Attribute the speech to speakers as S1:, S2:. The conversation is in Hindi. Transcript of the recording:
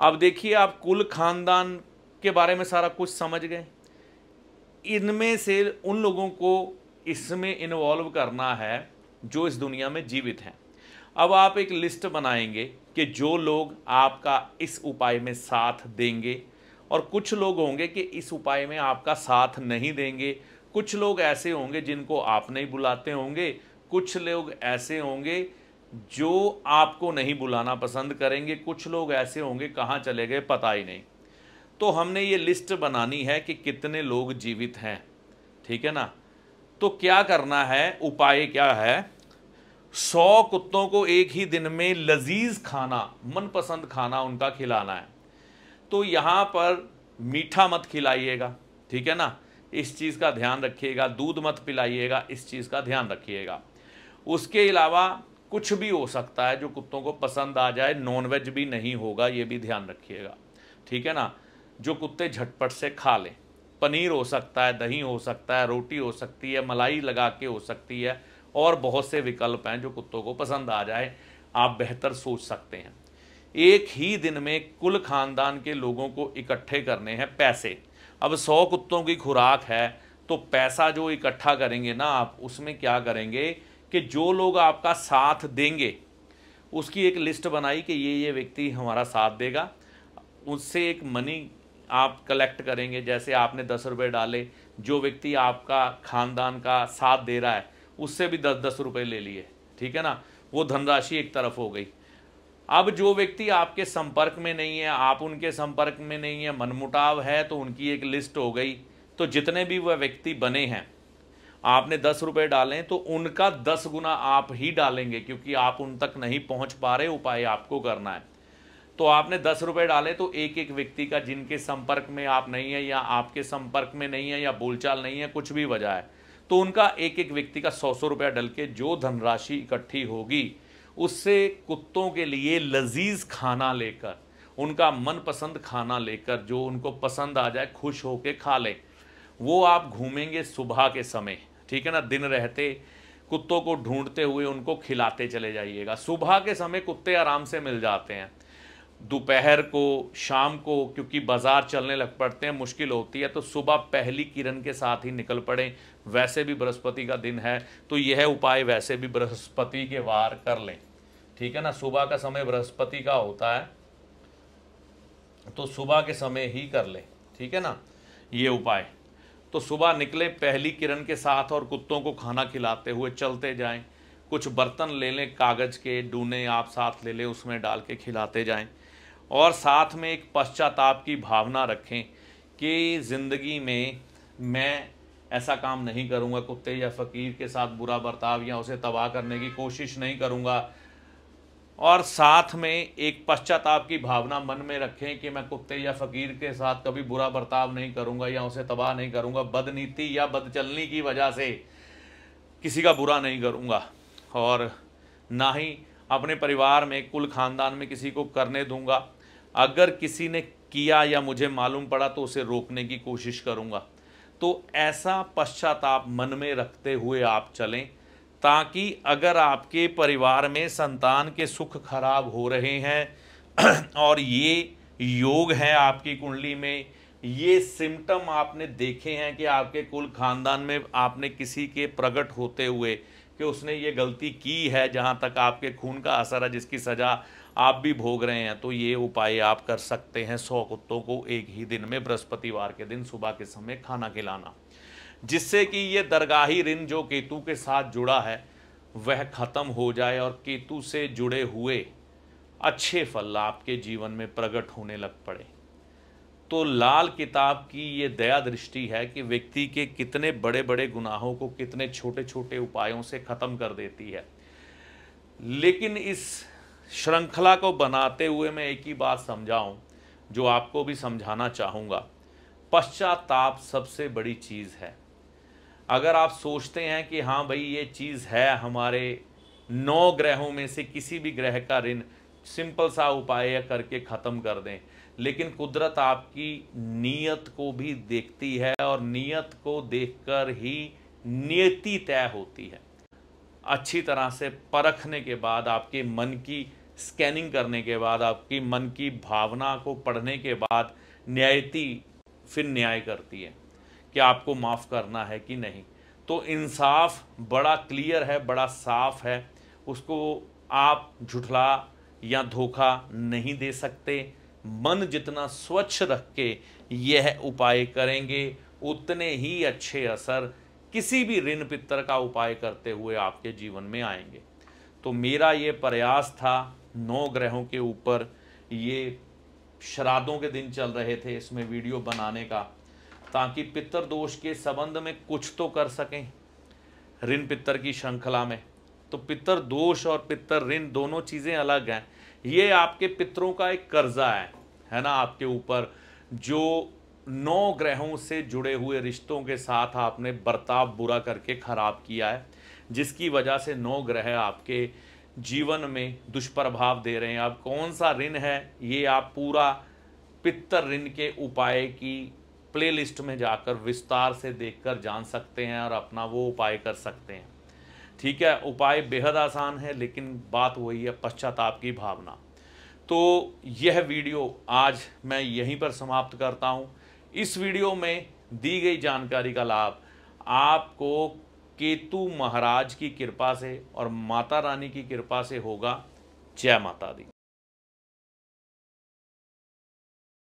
S1: अब देखिए, आप कुल खानदान के बारे में सारा कुछ समझ गए। इनमें से उन लोगों को इसमें इन्वॉल्व करना है जो इस दुनिया में जीवित हैं। अब आप एक लिस्ट बनाएंगे कि जो लोग आपका इस उपाय में साथ देंगे, और कुछ लोग होंगे कि इस उपाय में आपका साथ नहीं देंगे। कुछ लोग ऐसे होंगे जिनको आप नहीं बुलाते होंगे, कुछ लोग ऐसे होंगे जो आपको नहीं बुलाना पसंद करेंगे, कुछ लोग ऐसे होंगे कहाँ चले गए पता ही नहीं। तो हमने ये लिस्ट बनानी है कि कितने लोग जीवित हैं, ठीक है ना। तो क्या करना है, उपाय क्या है, 100 कुत्तों को एक ही दिन में लजीज खाना, मनपसंद खाना उनका खिलाना है। तो यहाँ पर मीठा मत खिलाइएगा, ठीक है ना, इस चीज़ का ध्यान रखिएगा। दूध मत पिलाइएगा, इस चीज़ का ध्यान रखिएगा। उसके अलावा कुछ भी हो सकता है जो कुत्तों को पसंद आ जाए, नॉनवेज भी नहीं होगा, ये भी ध्यान रखिएगा, ठीक है ना। जो कुत्ते झटपट से खा लें, पनीर हो सकता है, दही हो सकता है, रोटी हो सकती है, मलाई लगा के हो सकती है, और बहुत से विकल्प हैं जो कुत्तों को पसंद आ जाए। आप बेहतर सोच सकते हैं। एक ही दिन में कुल खानदान के लोगों को इकट्ठे करने हैं पैसे। अब 100 कुत्तों की खुराक है, तो पैसा जो इकट्ठा करेंगे ना आप, उसमें क्या करेंगे कि जो लोग आपका साथ देंगे उसकी एक लिस्ट बनाई कि ये व्यक्ति हमारा साथ देगा। उससे एक मनी आप कलेक्ट करेंगे। जैसे आपने 10 रुपये डाले, जो व्यक्ति आपका खानदान का साथ दे रहा है उससे भी 10-10 रुपये ले लिए, ठीक है ना। वो धनराशि एक तरफ हो गई। अब जो व्यक्ति आपके संपर्क में नहीं है, आप उनके संपर्क में नहीं है, मनमुटाव है, तो उनकी एक लिस्ट हो गई। तो जितने भी वह व्यक्ति बने हैं, आपने 10 रुपये डालें तो उनका 10 गुना आप ही डालेंगे, क्योंकि आप उन तक नहीं पहुंच पा रहे, उपाय आपको करना है। तो आपने 10 रुपये डाले तो एक एक व्यक्ति का, जिनके संपर्क में आप नहीं है या आपके संपर्क में नहीं है या बोलचाल नहीं है, कुछ भी वजह है, तो उनका एक एक व्यक्ति का 100-100 रुपया डल के जो धनराशि इकट्ठी होगी, उससे कुत्तों के लिए लजीज खाना लेकर, उनका मनपसंद खाना लेकर, जो उनको पसंद आ जाए, खुश होके खा लें। वो आप घूमेंगे सुबह के समय, ठीक है ना। दिन रहते कुत्तों को ढूंढते हुए उनको खिलाते चले जाइएगा। सुबह के समय कुत्ते आराम से मिल जाते हैं, दोपहर को, शाम को, क्योंकि बाजार चलने लग पड़ते हैं, मुश्किल होती है, तो सुबह पहली किरण के साथ ही निकल पड़े। वैसे भी बृहस्पति का दिन है, तो यह उपाय वैसे भी बृहस्पति के वार कर लें, ठीक है ना। सुबह का समय बृहस्पति का होता है, तो सुबह के समय ही कर लें, ठीक है ना, ये उपाय। तो सुबह निकले पहली किरण के साथ और कुत्तों को खाना खिलाते हुए चलते जाएं। कुछ बर्तन ले लें, कागज़ के डूने आप साथ ले लें, उसमें डाल के खिलाते जाएं। और साथ में एक पश्चाताप की भावना रखें कि ज़िंदगी में मैं ऐसा काम नहीं करूँगा, कुत्ते या फ़कीर के साथ बुरा बर्ताव या उसे तबाह करने की कोशिश नहीं करूँगा। और साथ में एक पश्चाताप की भावना मन में रखें कि मैं कुत्ते या फ़कीर के साथ कभी बुरा बर्ताव नहीं करूँगा या उसे तबाह नहीं करूँगा, बदनीति या बदचलनी की वजह से किसी का बुरा नहीं करूँगा, और ना ही अपने परिवार में, कुल खानदान में किसी को करने दूंगा। अगर किसी ने किया या मुझे मालूम पड़ा तो उसे रोकने की कोशिश करूंगा। तो ऐसा पश्चाताप मन में रखते हुए आप चलें, ताकि अगर आपके परिवार में संतान के सुख खराब हो रहे हैं और ये योग है आपकी कुंडली में, ये सिम्टम आपने देखे हैं कि आपके कुल खानदान में आपने किसी के प्रकट होते हुए कि उसने ये गलती की है, जहाँ तक आपके खून का असर है, जिसकी सज़ा आप भी भोग रहे हैं, तो ये उपाय आप कर सकते हैं। 100 कुत्तों को एक ही दिन में बृहस्पतिवार के दिन सुबह के समय खाना खिलाना, जिससे कि ये दरगाही ऋण जो केतु के साथ जुड़ा है वह खत्म हो जाए और केतु से जुड़े हुए अच्छे फल आपके जीवन में प्रकट होने लग पड़े। तो लाल किताब की ये दया दृष्टि है कि व्यक्ति के कितने बड़े बड़े गुनाहों को कितने छोटे छोटे उपायों से ख़त्म कर देती है। लेकिन इस श्रृंखला को बनाते हुए मैं एक ही बात समझाऊं, जो आपको भी समझाना चाहूँगा, पश्चाताप सबसे बड़ी चीज़ है। अगर आप सोचते हैं कि हाँ भाई ये चीज़ है, हमारे 9 ग्रहों में से किसी भी ग्रह का ऋण सिंपल सा उपाय करके ख़त्म कर दें, लेकिन कुदरत आपकी नीयत को भी देखती है और नीयत को देखकर ही नियति तय होती है। अच्छी तरह से परखने के बाद, आपके मन की स्कैनिंग करने के बाद, आपकी मन की भावना को पढ़ने के बाद न्यायति फिर न्याय करती है कि आपको माफ़ करना है कि नहीं। तो इंसाफ बड़ा क्लियर है, बड़ा साफ है, उसको आप झुठला या धोखा नहीं दे सकते। मन जितना स्वच्छ रख के यह उपाय करेंगे उतने ही अच्छे असर किसी भी ऋण पितर का उपाय करते हुए आपके जीवन में आएंगे। तो मेरा ये प्रयास था 9 ग्रहों के ऊपर, ये श्राद्धों के दिन चल रहे थे इसमें वीडियो बनाने का, ताकि पितर दोष के संबंध में कुछ तो कर सकें ऋण पितर की श्रृंखला में। तो पितर दोष और पितर ऋण दोनों चीज़ें अलग हैं। ये आपके पितरों का एक कर्जा है ना, आपके ऊपर, जो 9 ग्रहों से जुड़े हुए रिश्तों के साथ आपने बर्ताव बुरा करके खराब किया है, जिसकी वजह से 9 ग्रह आपके जीवन में दुष्प्रभाव दे रहे हैं। अब कौन सा ऋण है ये आप पूरा पितर ऋण के उपाय की प्लेलिस्ट में जाकर विस्तार से देखकर जान सकते हैं और अपना वो उपाय कर सकते हैं। ठीक है, उपाय बेहद आसान है, लेकिन बात वही है, पश्चाताप की भावना। तो यह वीडियो आज मैं यहीं पर समाप्त करता हूँ। इस वीडियो में दी गई जानकारी का लाभ आपको केतु महाराज की कृपा से और माता रानी की कृपा से होगा। जय माता दी।